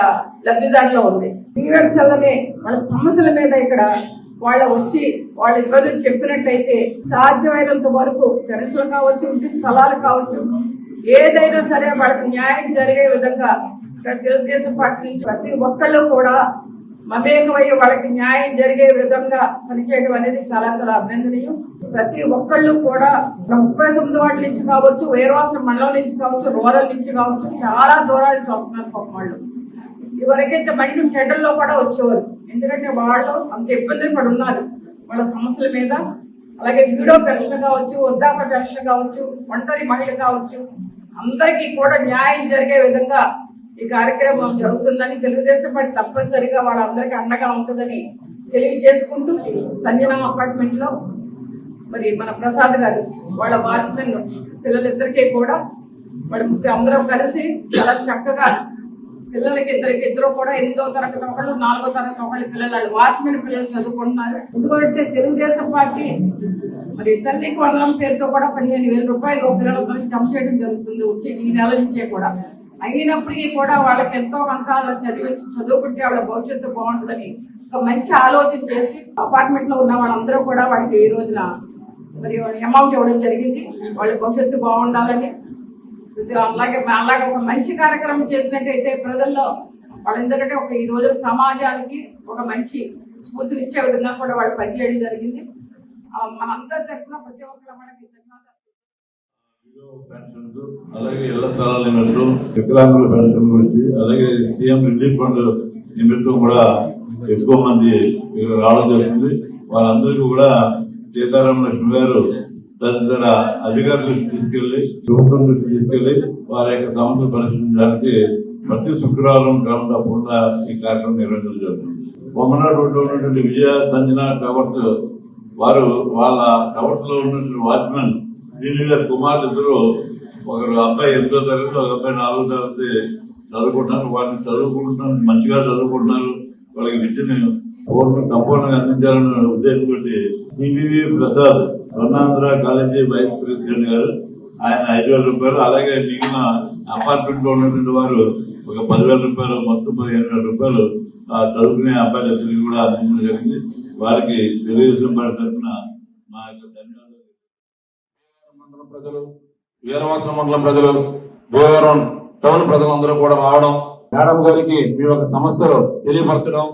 E: లబ్ధిదారులో ఉంది. టీవీఎల్సీ వాళ్ళ సమస్యల మీద ఇక్కడ వాళ్ళ వచ్చి వాళ్ళ ఇబ్బందులు చెప్పినట్టయితే సాధ్యమైనంత వరకు పెన్షన్లు కావచ్చు, ఇంటి స్థలాలు కావచ్చు,
H: ఏదైనా సరే వాళ్ళకి న్యాయం జరిగే విధంగా తెలుగుదేశం పార్టీ నుంచి ప్రతి ఒక్కళ్ళు కూడా మమేకమయ్యి వాళ్ళకి న్యాయం జరిగే విధంగా పనిచేయడం అనేది చాలా చాలా అభినందనీయం. ప్రతి ఒక్కళ్ళు కూడా 39 వార్డుల నుంచి కావచ్చు, వీరవాసం మండలం నుంచి కావచ్చు, రూరల్ నుంచి కావచ్చు, చాలా దూరాల నుంచి వస్తున్నారు పాపం వాళ్ళు. ఇవరకైతే మళ్ళీ టెండర్లో కూడా వచ్చేవారు, ఎందుకంటే వాళ్ళు అంత ఇబ్బందులు పడి ఉన్నారు వాళ్ళ సమస్యల మీద. అలాగే వీడో పెన్షన్ కావచ్చు, వృద్ధాప్య పెన్షన్ కావచ్చు, ఒంటరి మహిళ కావచ్చు, అందరికీ కూడా న్యాయం జరిగే విధంగా ఈ కార్యక్రమం జరుగుతుందని తెలుగుదేశం పార్టీ తప్పనిసరిగా వాళ్ళందరికీ అండగా ఉంటుందని తెలియజేసుకుంటూ, సంజనం అపార్ట్మెంట్ లో మరి మన ప్రసాద్ గారు వాళ్ళ వాచ్మెన్ పిల్లలిద్దరికీ కూడా వాళ్ళ అందరూ కలిసి చాలా చక్కగా పిల్లలకి ఇద్దరు కూడా 8వ తరగతి ఒకళ్ళు, 4వ తరగతి ఒకళ్ళు పిల్లలు వాచ్మెన్ పిల్లలు చదువుకుంటున్నారు. ఎందుకంటే తెలుగుదేశం పార్టీ మరి తల్లికి వందనం పేరుతో కూడా 15,000 రూపాయలు పిల్లలందరికీ జమ చేయడం జరుగుతుంది వచ్చే ఈ నెల నుంచే కూడా. అయినప్పటికీ కూడా వాళ్ళకి ఎంతో కొంత చదువుకుంటే వాళ్ళ భవిష్యత్తు బాగుంటుందని ఒక మంచి ఆలోచన చేసి అపార్ట్మెంట్ లో ఉన్న వాళ్ళందరూ కూడా వాళ్ళకి ఈ రోజున మరి అమౌంట్ ఇవ్వడం జరిగింది. వాళ్ళ భవిష్యత్తు బాగుండాలని. అలాగే ఒక మంచి కార్యక్రమం చేసినట్టయితే ప్రజల్లో వాళ్ళు, ఎందుకంటే ఈ రోజు సమాజానికి ఒక మంచి స్ఫూర్తినిచ్చే విధంగా కూడా వాళ్ళు పనిచేయడం జరిగింది. మనందరి తరఫున ప్రతి ఒక్కరు మనకి
I: పెన్షన్స్, అలాగే ఇళ్ల స్థలాల నిమిత్తం, వికలాంగుల పెన్షన్ గురించి, అలాగే సీఎం రిలీఫ్ ఫండ్ నిమిత్తం కూడా ఎక్కువ మంది రావడం జరుగుతుంది. వాళ్ళందరికీ కూడా సీతారామ లక్ష్మి గారు తదితర అధికారుల దృష్టి తీసుకెళ్లి, ప్రభుత్వం దృష్టి తీసుకెళ్లి వారి యొక్క సమస్యలు పరిశీలించడానికి ప్రతి శుక్రవారం క్రమం తప్పకుండా ఈ కార్యక్రమం నిర్వహించడం జరుగుతుంది. బొమ్మనాడు రోడ్లో ఉన్నటువంటి విజయ సంజన టవర్స్ వారు వాళ్ళ టవర్స్ లో ఉన్నటువంటి వాచ్మెన్ శ్రీని గారి కుమారులు ఇద్దరు, ఒకరు అబ్బాయి 8వ తరగతి, ఒక అబ్బాయి 4వ తరగతి చదువుకుంటున్నారు. వారిని చదువుకుంటున్నారు, మంచిగా చదువుకుంటున్నారు. వాళ్ళకి విద్యను సంపూర్ణంగా అందించాలన్న ఉద్దేశంతో TV Prasad Swarnandhra college vice president గారు ఆయన 5,000 రూపాయలు, అలాగే మిగిలిన అపార్ట్మెంట్ లో ఉన్నటువంటి వారు ఒక 10,000 రూపాయలు, మొత్తం 15,000 రూపాయలు చదువుకునే అబ్బాయిలందరికీ కూడా అందించడం జరిగింది. వారికి తెలుగుదేశం పార్టీ తరఫున మా యొక్క ధన్యవాదాలు. మండలం ప్రజలు, వీరవాసన మండలం ప్రజలు, భీమవరం టౌన్ ప్రజలందరూ కూడా రావడం, మేడం గారికి మీ యొక్క సమస్యలు తెలియపరచడం,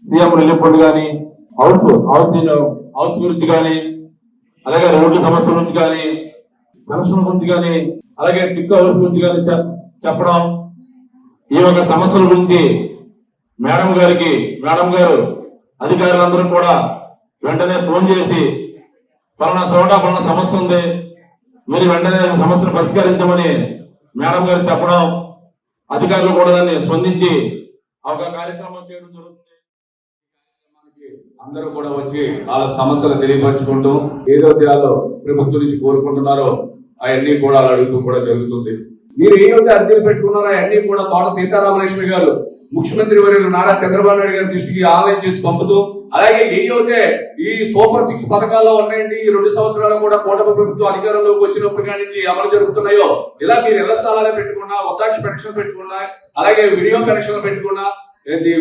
I: సీఎం రిలీఫ్ ఫండ్ కానీ, హౌస్ గురించి కానీ, అలాగే రోడ్ల సమస్యల గురించి కానీ, పెన్షన్ గురించి కానీ, అలాగే టిక్ హౌస్ గురించి కానీ చెప్పడం, ఈ యొక్క సమస్యల గురించి మేడం గారు అధికారులందరూ కూడా వెంటనే ఫోన్ చేసి పలానా చోట పలానా సమస్య ఉంది, మీరు వెంటనే సమస్యను పరిష్కరించమని మేడం గారు చెప్పడం, అధికారులు కూడా దాన్ని స్పందించి ఒక కార్యక్రమం చేయడం జరుగుతుంది. అందరూ కూడా వచ్చి వాళ్ళ సమస్యలు తెలియపరచుకుంటూ ఏదైతే వాళ్ళు ప్రభుత్వం నుంచి కోరుకుంటున్నారో అవన్నీ కూడా వాళ్ళు అడుగుతూ కూడా జరుగుతుంది. మీరు ఏదైతే అర్జీలు పెట్టుకున్నారో అవన్నీ కూడా తోట సీతారామలక్ష్మి గారు ముఖ్యమంత్రి వర్యులు నారా చంద్రబాబు నాయుడు గారి దృష్టికి ఆన్లైన్ చేసి పంపుతూ, అలాగే ఏదైతే ఈ సూపర్ 6 పథకాల్లో ఉన్నాయండి, ఈ 2 సంవత్సరాలు కూడా కూటమి ప్రభుత్వం అధికారంలోకి వచ్చినప్పటి నుంచి అమలు జరుగుతున్నాయో, ఇలా మీరు ఇళ్ల స్థలాలే పెట్టుకున్నా, వృద్ధాప్య పెన్షన్ పెట్టుకున్నా, అలాగే వీడియో పెన్షన్ పెట్టుకున్నా,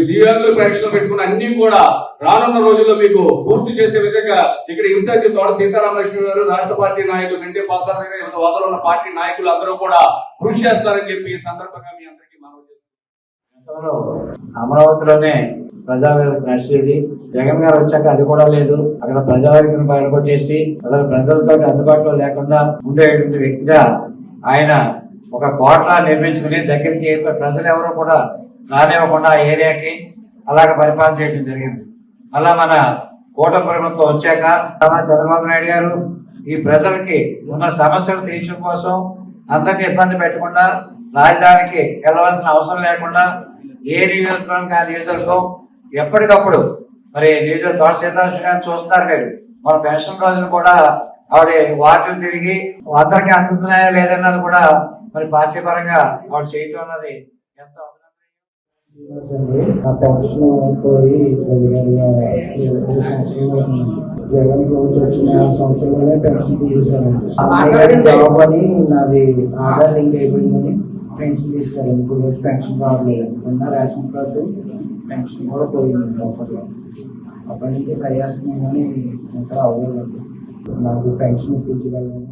I: దివ్యాంగుల పెన్షన్ పెట్టుకున్న అన్ని కూడా రానున్న రోజుల్లో మీకు పూర్తి చేసే విధంగా ఇక్కడ ఇన్ఛార్జి తోట సీతారామలక్ష్మి గారు, రాష్ట్ర పార్టీ నాయకులు వెంటే పాసారి హోదాలో ఉన్న పార్టీ నాయకులు అందరూ కూడా కృషి చేస్తారని చెప్పి ఈ సందర్భంగా మీ అందరికీ మనవి చేస్తున్నాం.
J: అమరావతిలోనే ప్రజావేదిక నడిచేది, జగన్ గారు వచ్చాక అది కూడా లేదు. అక్కడ ప్రజావేదికను బయటకొట్టేసి అసలు ప్రజలతో అందుబాటులో లేకుండా ఉండేటువంటి వ్యక్తిగా ఆయన ఒక కోట నిర్మించుకుని దగ్గరికి ప్రజలు ఎవరు కూడా రానివ్వకుండా ఆ ఏరియాకి అలాగ పరిపాలన చేయడం జరిగింది. అలా మన కూటమి ప్రభుత్వం వచ్చాక చంద్రబాబు నాయుడు గారు ఈ ప్రజలకి ఉన్న సమస్యలు తీర్చడం కోసం అందరినీ ఇబ్బంది పెట్టకుండా, రాజధానికి వెళ్ళవలసిన అవసరం లేకుండా ఏ నియోజకవర్గం ఆ నియోజకవర్గం ఎప్పటికప్పుడు మరి తోట సీతారామలక్ష్మి గారిని చూస్తున్నారు మీరు. మన పెన్షన్ రోజులు కూడా ఆవిడ వార్డులు తిరిగి అందరికీ అందుతున్నాయా లేదన్నది కూడా మరి పార్టీ పరంగా ఆవిడ చేయటం అన్నది ఎంతో
K: పెన్షన్ పోయి జగన్ ప్రభుత్వం వచ్చిన సంవత్సరంలోనే పెన్షన్ తీసేశారు. జాబ్ అని నాది ఆధార్ లింక్ అయిపోయిందని పెన్షన్ తీసేశారు. ఇప్పుడు రోజు పెన్షన్ రావట్లేదు. ఉన్న రేషన్ కార్డు పెన్షన్ కూడా పోయింది అప్పట్లో. అప్పటి నుంచి ట్రై చేస్తున్నాం కానీ ఇంకా అవ్వలేదు. నాకు పెన్షన్ ఇప్పించగలని.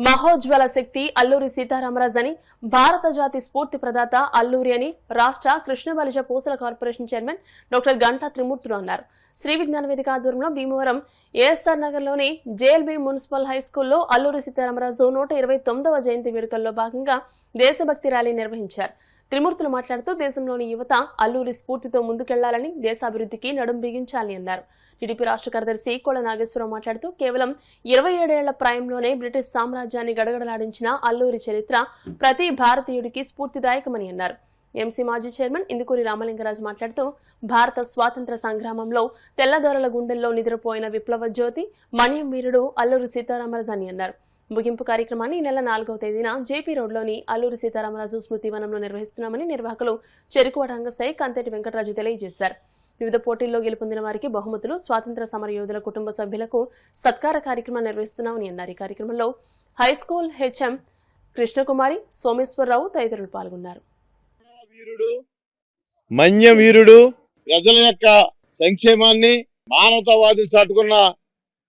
A: మహోజ్వల శక్తి అల్లూరి సీతారామరాజు అని, భారత జాతి స్ఫూర్తి ప్రదాత అల్లూరి అని రాష్ట్ర కృష్ణబలిజ పూసల కార్పొరేషన్ చైర్మన్ డాక్టర్ గంటా త్రిమూర్తులు అన్నారు. శ్రీ విజ్ఞాన వేదిక ఆధ్వర్యంలో భీమవరం ఏఎస్ఆర్ నగర్లోని జేఎల్బీ మున్సిపల్ హైస్కూల్లో అల్లూరి సీతారామరాజు 129వ జయంతి వేడుకల్లో భాగంగా దేశభక్తి ర్యాలీ నిర్వహించారు. త్రిమూర్తులు మాట్లాడుతూ దేశంలోని యువత అల్లూరి స్ఫూర్తితో ముందుకెళ్లాలని, దేశాభివృద్ధికి నడుం బిగించాలని అన్నారు. టీడీపీ రాష్ట్ర కార్యదర్శి కోళ్ల నాగేశ్వరరావు మాట్లాడుతూ కేవలం 27 ఏళ్ల ప్రాయంలోనే బ్రిటిష్ సామ్రాజ్యాన్ని గడగడలాడించిన అల్లూరి చరిత్ర ప్రతి భారతీయుడికి స్ఫూర్తిదాయకమని అన్నారు. ఎంసీ మాజీ చైర్మన్ ఇందుకూరి రామలింగరాజు మాట్లాడుతూ భారత స్వాతంత్ర సంగ్రామంలో తెల్లదొరల గుండెల్లో నిద్రపోయిన విప్లవ జ్యోతి మన్యం వీరుడు అల్లూరి సీతారామరాజు అని అన్నారు. ముగింపు కార్యక్రమాన్ని ఈ నెల 4వ తేదీన జేపీ రోడ్లోని అల్లూరి సీతారామరాజు స్మృతి వనంలో నిర్వహిస్తున్నామని నిర్వాహకులు చెరుకువ రంగసాయి, కంతటి వెంకటరాజు తెలియజేశారు. వివిధ పోటీల్లో గెలుపొందిన వారికి బహుమతులు, స్వాతంత్ర సమర యోధుల కుటుంబ సభ్యులకు సత్కార కార్యక్రమం నిర్వహిస్తున్నామని అన్నారు. ఈ కార్యక్రమంలో హైస్కూల్ హెచ్ఎం కృష్ణకుమారి, సోమేశ్వరరావు తదితరులు పాల్గొన్నారు.
C: మన్య వీరుడు, ప్రజల యొక్క సంక్షేమాన్ని మానవతావాదులు చాటుకున్న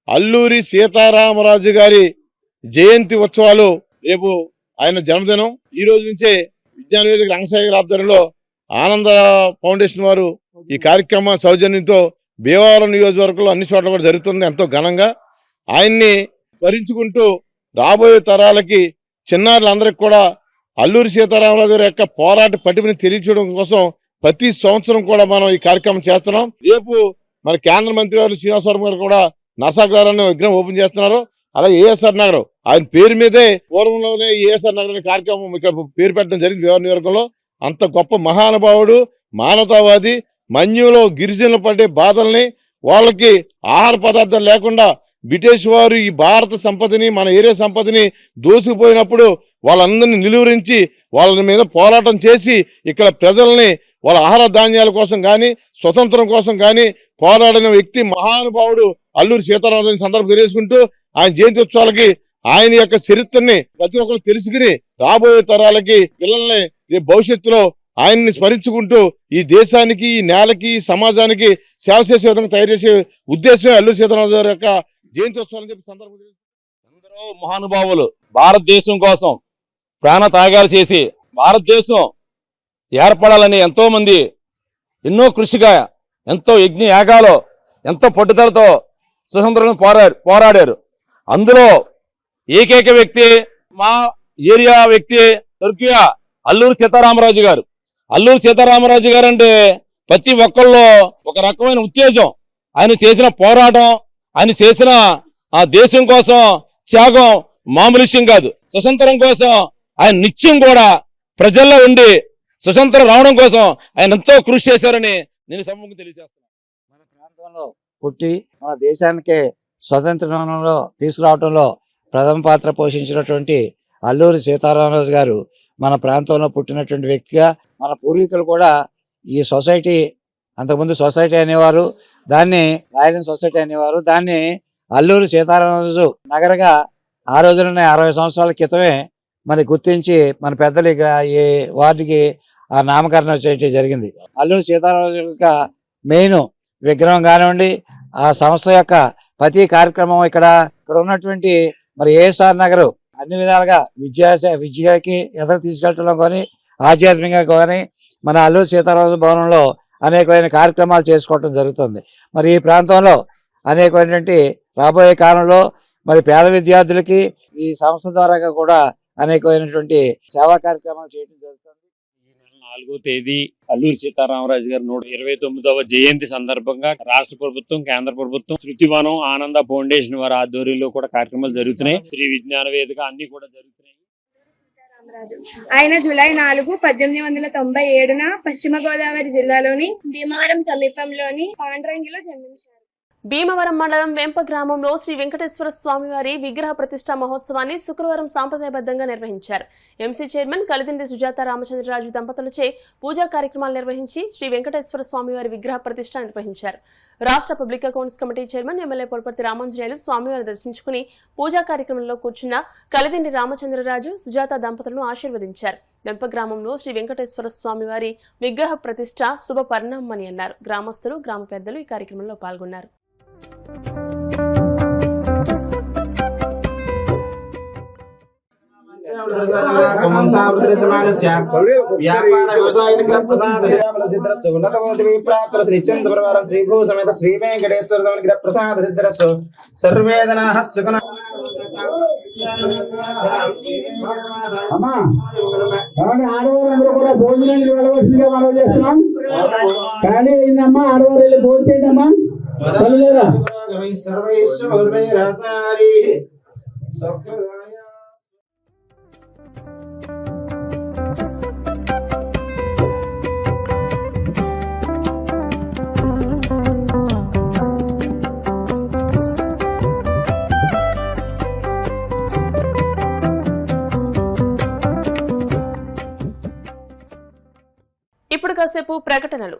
C: అల్లూరి సీతారామరాజు గారి జయంతి ఉత్సవాలు రేపు ఆయన జన్మదినం. ఈ రోజు నుంచే విజ్ఞాన వేదిక రంగసాయి గారి ఆధ్వర్యంలో ఆనంద ఫౌండేషన్ వారు ఈ కార్యక్రమం సౌజన్యంతో భీమవరం నియోజకవర్గంలో అన్ని చోట్ల కూడా జరుగుతుంది. ఎంతో ఘనంగా ఆయన్ని స్మరించుకుంటూ రాబోయే తరాలకి చిన్నారులందరికీ కూడా అల్లూరి సీతారామరాజు గారి యొక్క పోరాట పటిమని తెలియచేయడం కోసం ప్రతి సంవత్సరం కూడా మనం ఈ కార్యక్రమం చేస్తున్నాం. రేపు మన కేంద్ర మంత్రి వారు శ్రీనివాసవరం గారు కూడా నరసాగ్రహాన్ని విగ్రహం ఓపెన్ చేస్తున్నారు. అలాగే ఏఎస్ఆర్ నగర్ ఆయన పేరు మీదే పూర్వంలోనే ఏఎస్ఆర్ నగర్ అనే కార్యక్రమం ఇక్కడ పేరు పెట్టడం జరిగింది. భీమవరం నియోజకవర్గంలో అంత గొప్ప మహానుభావుడు, మానవతావాది, మన్యంలో గిరిజనులు పడే బాధల్ని, వాళ్ళకి ఆహార పదార్థాలు లేకుండా బ్రిటిష్ వారు ఈ భారత సంపదని, మన ఏరియా సంపదని దోసుకుపోయినప్పుడు వాళ్ళందరినీ నిలువరించి వాళ్ళ మీద పోరాటం చేసి ఇక్కడ ప్రజల్ని వాళ్ళ ఆహార ధాన్యాల కోసం కానీ స్వతంత్రం కోసం కానీ పోరాడిన వ్యక్తి మహానుభావుడు అల్లూరి సీతారామరాజు సందర్భం తెలియజేసుకుంటూ ఆయన జయంతి ఉత్సవాలకి ఆయన యొక్క చరిత్రని ప్రతి ఒక్కరు తెలుసుకుని రాబోయే తరాలకి పిల్లల్ని రేపు భవిష్యత్తులో ఆయన్ని స్మరించుకుంటూ ఈ దేశానికి, ఈ నేలకి, ఈ సమాజానికి సేవ చేసే విధంగా తయారు చేసే ఉద్దేశమే అల్లూరి సీతారామరాజు గారి యొక్క జయంతి ఉత్సవాలని చెప్పి సందర్భం.
L: ఎందరో మహానుభావులు భారతదేశం కోసం ప్రాణ త్యాగాలు చేసి భారతదేశం ఏర్పడాలని ఎంతో మంది ఎన్నో కృషిగా, ఎంతో యజ్ఞ యాగాలు, ఎంతో పట్టుదలతో స్వతంత్రం పోరాడారు. అందులో ఏకైక వ్యక్తి మా ఏరియా వ్యక్తి స్వర్గీయ అల్లూరి సీతారామరాజు గారు. అల్లూరి సీతారామరాజు గారు అంటే ప్రతి ఒక్కళ్ళు ఒక రకమైన ఉత్తేజం. ఆయన చేసిన పోరాటం, ఆయన చేసిన ఆ దేశం కోసం త్యాగం మామూలు విషయం కాదు. స్వతంత్రం కోసం ఆయన నిత్యం కూడా ప్రజల్లో ఉండి స్వతంత్రం రావడం కోసం ఆయన ఎంతో కృషి చేశారని నేను సభకు తెలియజేస్తున్నాను.
J: మన ప్రాంతంలో పుట్టి మన దేశానికి స్వతంత్రంలో తీసుకురావడంలో ప్రథమ పాత్ర పోషించినటువంటి అల్లూరి సీతారామరాజు గారు మన ప్రాంతంలో పుట్టినటువంటి వ్యక్తిగా, మన పూర్వీకులు కూడా ఈ సొసైటీ, అంతకుముందు సొసైటీ అనేవారు, దాన్ని రాయలసీమ సొసైటీ అనేవారు, దాన్ని అల్లూరి సీతారామరాజు నగరగా ఆ రోజులనే 60 సంవత్సరాల క్రితమే మరి గుర్తించి మన పెద్దలు ఈ వార్డుకి ఆ నామకరణం చేయడం జరిగింది. అల్లూరి సీతారామరాజు యొక్క మెయిన్ విగ్రహం కానివ్వండి, ఆ సంస్థ యొక్క ప్రతి కార్యక్రమం ఇక్కడ ఉన్నటువంటి మరి ఏఎస్ఆర్ నగర్ అన్ని విధాలుగా విద్యకి ఎదురు తీసుకెళ్ళడం కానీ, ఆధ్యాత్మికంగా కానీ మన అల్లూరి సీతారామరాజు భవనంలో అనేకమైన కార్యక్రమాలు చేసుకోవటం జరుగుతుంది. మరి ఈ ప్రాంతంలో అనేకమైనటువంటి రాబోయే కాలంలో మరి పేద విద్యార్థులకి ఈ సంస్థ ద్వారా కూడా అనేకమైనటువంటి సేవా కార్యక్రమాలు చేయడం జరుగుతుంది.
L: ఈ నెల 4వ తేదీ అల్లూరి సీతారామరాజు గారి 129వ జయంతి సందర్భంగా రాష్ట్ర ప్రభుత్వం, కేంద్ర ప్రభుత్వం, శృతివనం, ఆనంద ఫౌండేషన్ వారి ఆధ్వర్యంలో కూడా కార్యక్రమాలు జరుగుతున్నాయి. శ్రీ విజ్ఞాన వేదిక అన్ని కూడా జరుగుతున్నాయి.
M: ఆయన జూలై 4, 1897 పశ్చిమ గోదావరి జిల్లాలోని భీమవరం సమీపంలోని పాండ్రంగిలో జన్మించారు.
A: భీమవరం మండలం వెంప గ్రామంలో శ్రీ వెంకటేశ్వర స్వామివారి విగ్రహ ప్రతిష్ఠా మహోత్సవాన్ని శుక్రవారం సాంప్రదాయబద్ధంగా నిర్వహించారు. ఎంసీ చైర్మన్ కలిదిండి సుజాత రామచంద్రరాజు దంపతులచే పూజా కార్యక్రమాలు నిర్వహించి శ్రీ వెంకటేశ్వర స్వామివారి విగ్రహ ప్రతిష్ఠ నిర్వహించారు. రాష్ట్ర public accounts committee chairman MLA Polaparthi Ramanjaneyulu స్వామివారిని దర్శించుకుని పూజా కార్యక్రమంలో కూర్చున్న కలిదిండి రామచంద్రరాజు, సుజాత దంపతులను ఆశీర్వదించారు. వెంప గ్రామంలో శ్రీ వెంకటేశ్వర స్వామివారి విగ్రహ ప్రతిష్ఠ శుభ పరిణామమని అన్నారు. గ్రామస్తులు, గ్రామ పెద్దలు ఈ కార్యక్రమంలో పాల్గొన్నారు.
K: వ్యాపార వ్యవసాయ ప్రసాద సిద్ధరస్సు ఉన్నతమోది ప్రాప్త శ్రీ చంద్రవరం శ్రీభూ సమేత శ్రీ వెంకటేశ్వర గ్రహ ప్రసాద సిద్ధరస్సు సర్వేదనా సుఖన ఆడవాళ్ళందరూ కూడా భోజనానికి వెళ్ళవలసిందిగా మనం చేస్తున్నాం. ఖాళీ అయిందమ్మా, ఆడవారు వెళ్ళి భోజనం చేయడమ్మా.
A: ఇప్పుడు కాసేపు ప్రకటనలు.